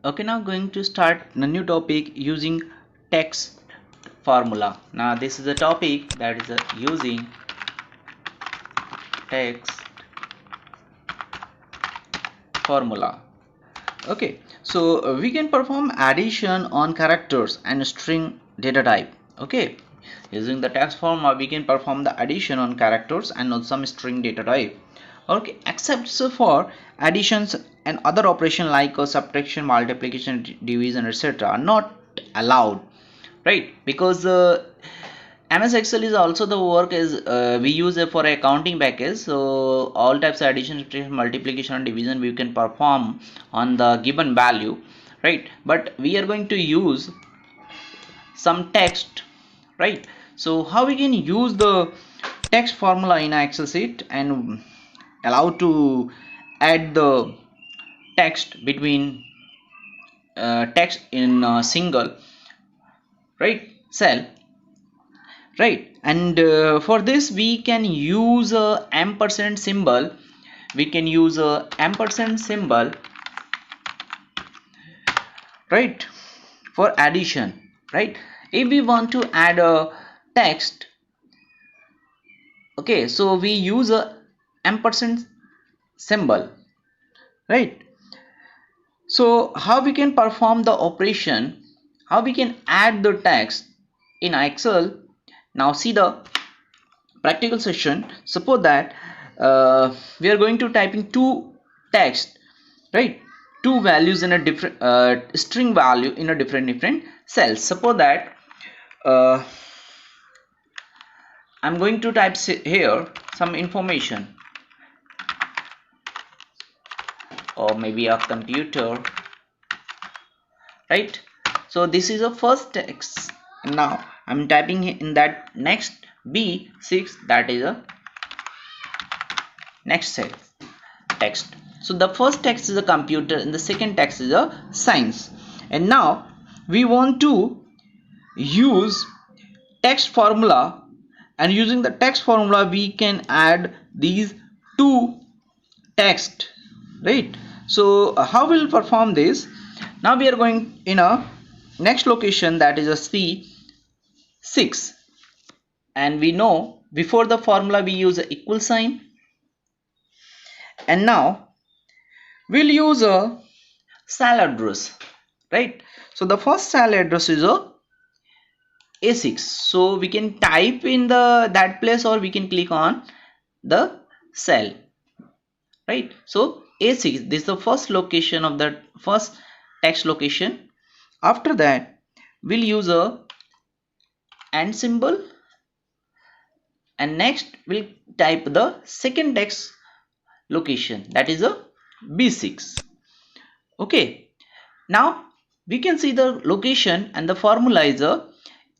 Okay, now going to start a new topic using text formula. Now this is a topic that is using text formula. Okay, so we can perform addition on characters and string data type. Okay, using the text formula we can perform the addition on characters and on some string data type. Okay, except so for additions and other operation like subtraction, multiplication, division, etc. are not allowed, right? Because MS Excel is also the work is we use it for accounting package. So all types of addition, subtraction, multiplication and division we can perform on the given value, right? But we are going to use some text, right? So how we can use the text formula in Excel sheet and allow to add the text between text in a single, right, cell, right? And for this we can use a ampersand symbol. We can use a ampersand symbol, right, for addition, right? If we want to add a text, okay, so we use a ampersand symbol, right? So how we can perform the operation, how we can add the text in Excel. Now see the practical session. Suppose that we are going to type in two text, right, two values in a different string value in a different cells. Suppose that uh, I'm going to type here some information, or maybe a computer, right? So this is a first text. Now I'm typing in that next B6, that is a next cell text. So the first text is a computer and the second text is a science. And now we want to use text formula, and using the text formula we can add these two text, right? So how we'll perform this? Now we are going in a next location, that is a C6, and we know before the formula we use a equal sign, and now we'll use a cell address, right? So the first cell address is a A6, so we can type in the that place or we can click on the cell, right? So A6, this is the first location of the first text location. After that we'll use a and symbol, and next we'll type the second text location, that is a B6. Okay, now we can see the location, and the formula is a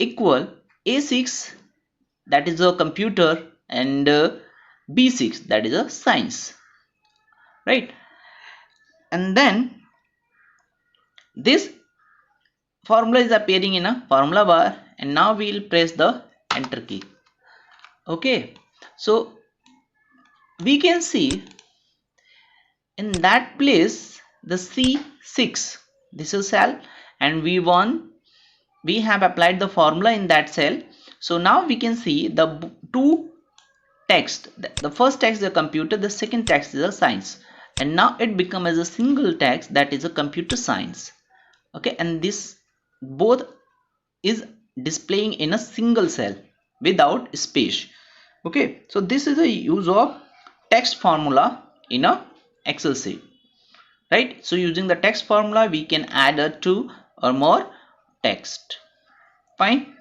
equal A6, that is a computer, and B6, that is a science, right? And then this formula is appearing in a formula bar, and now we will press the enter key. Okay, so we can see in that place the C6, this is cell, and we have applied the formula in that cell. So now we can see the two text, the first text is a computer, the second text is a science, and now it becomes as a single text, that is a computer science. Okay, and this both is displaying in a single cell without space. Okay, so this is a use of text formula in a Excel sheet, right? So using the text formula we can add a two or more text. Fine.